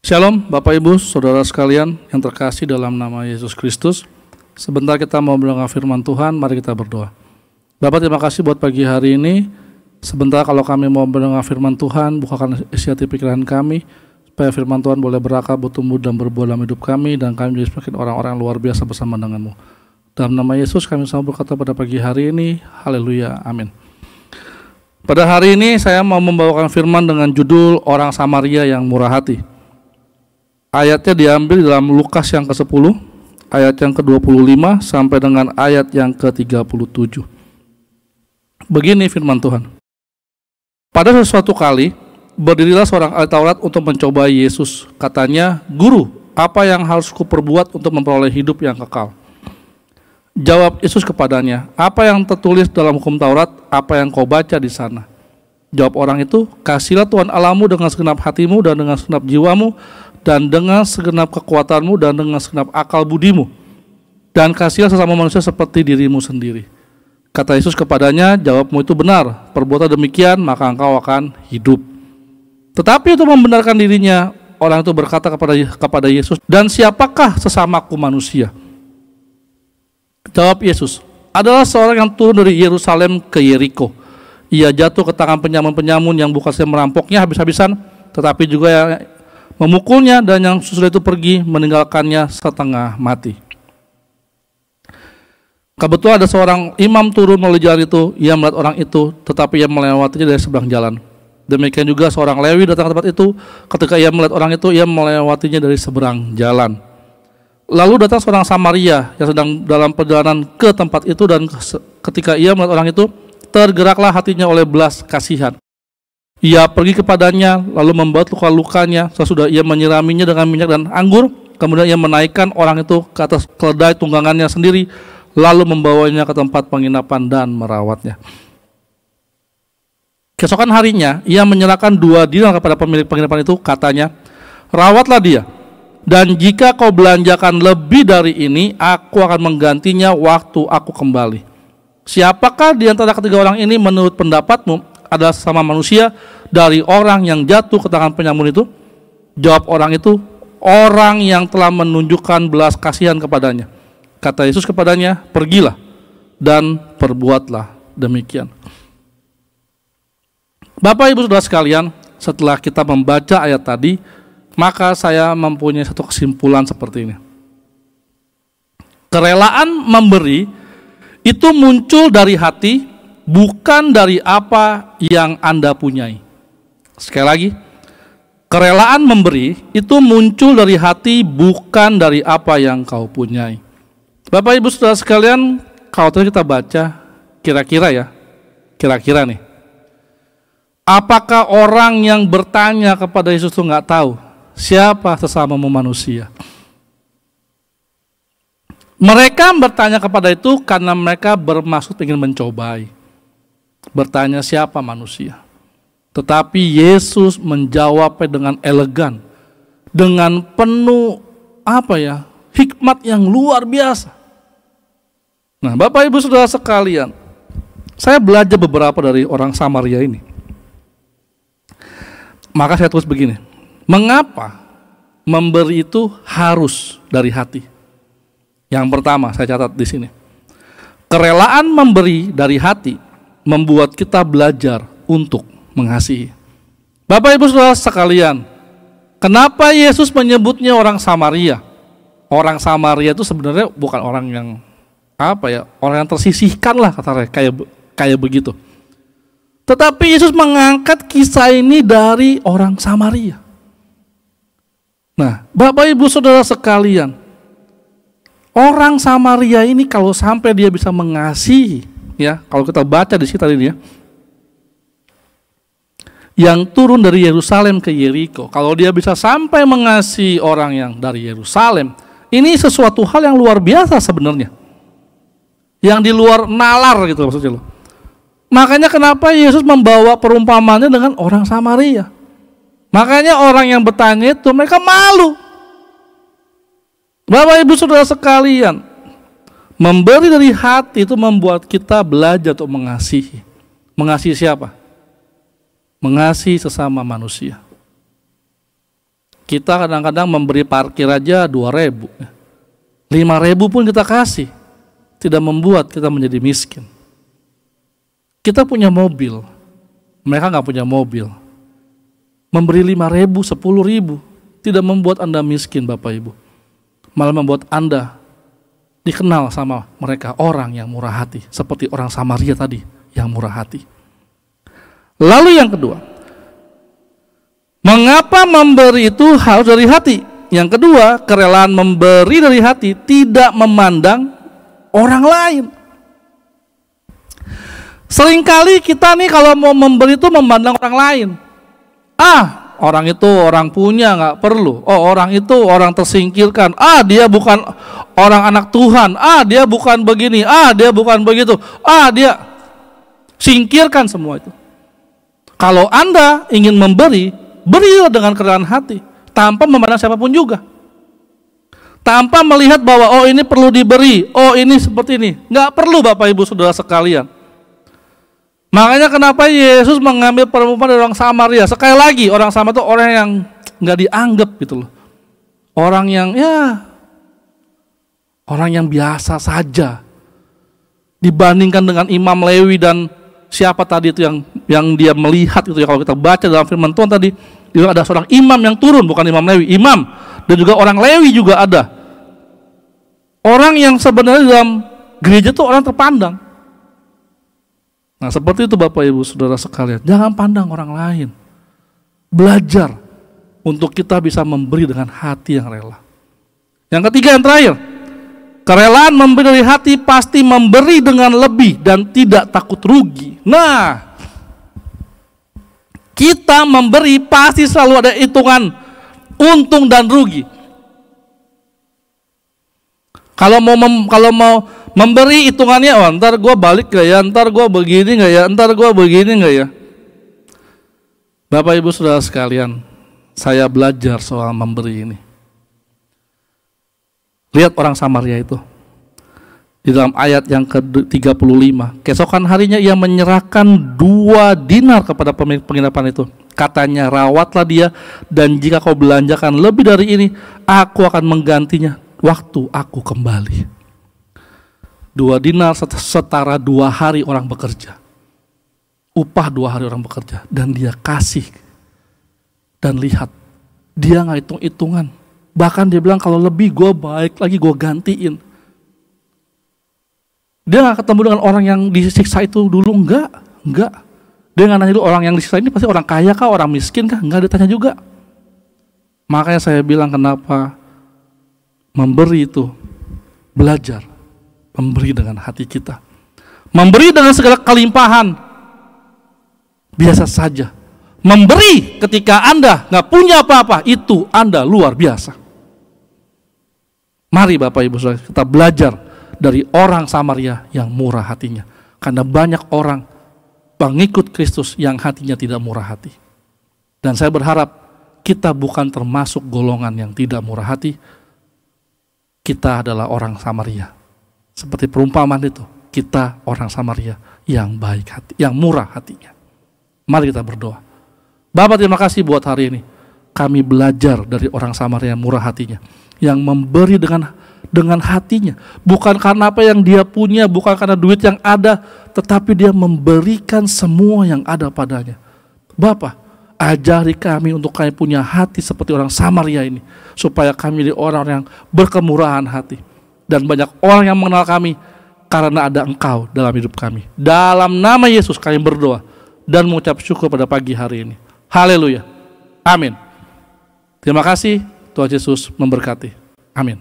Shalom Bapak Ibu, Saudara sekalian yang terkasih dalam nama Yesus Kristus. Sebentar kita mau mendengar firman Tuhan, mari kita berdoa. Bapak, terima kasih buat pagi hari ini. Sebentar kalau kami mau mendengar firman Tuhan, bukakan isi hati pikiran kami, supaya firman Tuhan boleh berakar, bertumbuh dan berbuah dalam hidup kami, dan kami menjadi semakin orang-orang luar biasa bersama dengan-Mu. Dalam nama Yesus kami selalu berkata pada pagi hari ini, haleluya, amin. Pada hari ini saya mau membawakan firman dengan judul Orang Samaria yang Murah Hati. Ayatnya diambil dalam Lukas yang ke-10, ayat yang ke-25 sampai dengan ayat yang ke-37. Begini firman Tuhan. Pada sesuatu kali, berdirilah seorang ahli Taurat untuk mencobai Yesus. Katanya, "Guru, apa yang harus kuperbuat untuk memperoleh hidup yang kekal?" Jawab Yesus kepadanya, "Apa yang tertulis dalam hukum Taurat, apa yang kau baca di sana?" Jawab orang itu, "Kasihlah Tuhan Allahmu dengan segenap hatimu dan dengan segenap jiwamu dan dengan segenap kekuatanmu dan dengan segenap akal budimu, dan kasihlah sesama manusia seperti dirimu sendiri." Kata Yesus kepadanya, "Jawabmu itu benar, perbuatan demikian maka engkau akan hidup." Tetapi untuk membenarkan dirinya, orang itu berkata kepada Yesus, "Dan siapakah sesamaku manusia?" Jawab Yesus, "Adalah seorang yang turun dari Yerusalem ke Yeriko. Ia jatuh ke tangan penyamun-penyamun yang bukan saja merampoknya habis-habisan, tetapi juga yang memukulnya, dan yang sesudah itu pergi meninggalkannya setengah mati." Kebetulan ada seorang imam turun melalui jalan itu. Ia melihat orang itu, tetapi ia melewatinya dari seberang jalan. Demikian juga seorang Lewi datang ke tempat itu. Ketika ia melihat orang itu, ia melewatinya dari seberang jalan. Lalu datang seorang Samaria yang sedang dalam perjalanan ke tempat itu, dan ketika ia melihat orang itu, tergeraklah hatinya oleh belas kasihan. Ia pergi kepadanya, lalu membuat luka-lukanya. Sesudah ia menyiraminya dengan minyak dan anggur, kemudian ia menaikkan orang itu ke atas keledai tunggangannya sendiri, lalu membawanya ke tempat penginapan dan merawatnya. Keesokan harinya, ia menyerahkan 2 dinar kepada pemilik penginapan itu. Katanya, "Rawatlah dia, dan jika kau belanjakan lebih dari ini, aku akan menggantinya waktu aku kembali." Siapakah di antara ketiga orang ini menurut pendapatmu adalah sesama manusia dari orang yang jatuh ke tangan penyamun itu? Jawab orang itu, "Orang yang telah menunjukkan belas kasihan kepadanya." Kata Yesus kepadanya, "Pergilah dan perbuatlah demikian." Bapak Ibu Saudara sekalian, setelah kita membaca ayat tadi, maka saya mempunyai satu kesimpulan seperti ini. Kerelaan memberi itu muncul dari hati, bukan dari apa yang Anda punyai. Sekali lagi, kerelaan memberi itu muncul dari hati, bukan dari apa yang kau punyai. Bapak Ibu Saudara sekalian, kalau tadi kita baca, kira-kira nih, apakah orang yang bertanya kepada Yesus itu nggak tahu siapa sesamamu manusia? Mereka bertanya kepada itu karena mereka bermaksud ingin mencobai. Bertanya siapa manusia. Tetapi Yesus menjawabnya dengan elegan, dengan penuh hikmat yang luar biasa. Nah, Bapak Ibu Saudara sekalian, saya belajar beberapa dari orang Samaria ini. Maka saya tulis begini, mengapa memberi itu harus dari hati? Yang pertama saya catat di sini. Kerelaan memberi dari hati membuat kita belajar untuk mengasihi. Bapak Ibu Saudara sekalian, kenapa Yesus menyebutnya orang Samaria? Orang Samaria itu sebenarnya bukan orang yang orang yang tersisihkan lah, kata kayak begitu. Tetapi Yesus mengangkat kisah ini dari orang Samaria. Nah, Bapak Ibu Saudara sekalian, orang Samaria ini kalau sampai dia bisa mengasihi, ya, kalau kita baca di situ tadi dia, yang turun dari Yerusalem ke Yeriko, kalau dia bisa sampai mengasihi orang yang dari Yerusalem, ini sesuatu hal yang luar biasa sebenarnya. Yang di luar nalar gitu maksudnya loh. Makanya kenapa Yesus membawa perumpamannya dengan orang Samaria. Makanya orang yang bertanya itu mereka malu. Bapak Ibu Saudara sekalian, memberi dari hati itu membuat kita belajar untuk mengasihi. Mengasihi siapa? Mengasihi sesama manusia. Kita kadang-kadang memberi parkir aja 2.000, 5.000 pun kita kasih, tidak membuat kita menjadi miskin. Kita punya mobil, mereka nggak punya mobil. Memberi 5.000, 10.000 tidak membuat Anda miskin, Bapak Ibu. Malah membuat Anda dikenal sama mereka orang yang murah hati, seperti orang Samaria tadi yang murah hati. Lalu yang kedua, mengapa memberi itu harus dari hati? Yang kedua, kerelaan memberi dari hati, tidak memandang orang lain. Seringkali kita nih kalau mau memberi itu memandang orang lain. Orang itu orang punya, nggak perlu. Orang itu orang tersingkirkan. Dia bukan orang anak Tuhan. Dia bukan begini. Dia bukan begitu. Dia singkirkan semua itu. Kalau Anda ingin memberi, berilah dengan kerelaan hati, tanpa memandang siapapun juga. Tanpa melihat bahwa ini perlu diberi, ini seperti ini. Nggak perlu, Bapak Ibu Saudara sekalian. Makanya kenapa Yesus mengambil perempuan dari orang Samaria. Sekali lagi, orang Samaria itu orang yang nggak dianggap gitu loh. Orang yang orang yang biasa saja dibandingkan dengan Imam Lewi dan siapa tadi itu yang dia melihat itu ya. Kalau kita baca dalam firman Tuhan tadi, dia ada seorang imam yang turun, bukan Imam Lewi, imam, dan juga orang Lewi juga ada. Orang yang sebenarnya dalam gereja itu orang terpandang. Nah, seperti itu Bapak Ibu Saudara sekalian. Jangan pandang orang lain. Belajar untuk kita bisa memberi dengan hati yang rela. Yang ketiga, yang terakhir, kerelaan memberi dari hati pasti memberi dengan lebih dan tidak takut rugi. Nah, kita memberi pasti selalu ada hitungan untung dan rugi. Kalau mau memberi hitungannya, ntar gue balik gak ya, ntar gue begini gak ya, ntar gue begini gak ya. Bapak Ibu Saudara sekalian, saya belajar soal memberi ini. Lihat orang Samaria itu. Di dalam ayat yang ke-35, keesokan harinya ia menyerahkan 2 dinar kepada pemilik penginapan itu. Katanya, rawatlah dia, dan jika kau belanjakan lebih dari ini, aku akan menggantinya waktu aku kembali. 2 dinar setara 2 hari orang bekerja. Upah 2 hari orang bekerja. Dan dia kasih. Dan lihat, dia gak hitung-hitungan. Bahkan dia bilang, kalau lebih gue baik lagi, gue gantiin. Dia gak ketemu dengan orang yang disiksa itu dulu, enggak. Dia gak nanya dulu orang yang disiksa ini pasti orang kaya kah, orang miskin kah, enggak ditanya juga. Makanya saya bilang kenapa memberi itu, belajar memberi dengan hati kita. Memberi dengan segala kelimpahan, biasa saja. Memberi ketika Anda gak punya apa-apa, itu Anda luar biasa. Mari Bapak Ibu Saudara, kita belajar dari orang Samaria yang murah hatinya. Karena banyak orang pengikut Kristus yang hatinya tidak murah hati. Dan saya berharap kita bukan termasuk golongan yang tidak murah hati. Kita adalah orang Samaria. Seperti perumpamaan itu, kita orang Samaria yang baik hati, yang murah hatinya. Mari kita berdoa. Bapa, terima kasih buat hari ini. Kami belajar dari orang Samaria yang murah hatinya, yang memberi dengan hatinya, bukan karena apa yang dia punya, bukan karena duit yang ada, tetapi dia memberikan semua yang ada padanya. Bapa, ajari kami untuk kami punya hati seperti orang Samaria ini, supaya kami jadi orang yang berkemurahan hati, dan banyak orang yang mengenal kami karena ada Engkau dalam hidup kami. Dalam nama Yesus kami berdoa dan mengucap syukur pada pagi hari ini. Haleluya. Amin. Terima kasih. Tuhan Yesus memberkati. Amin.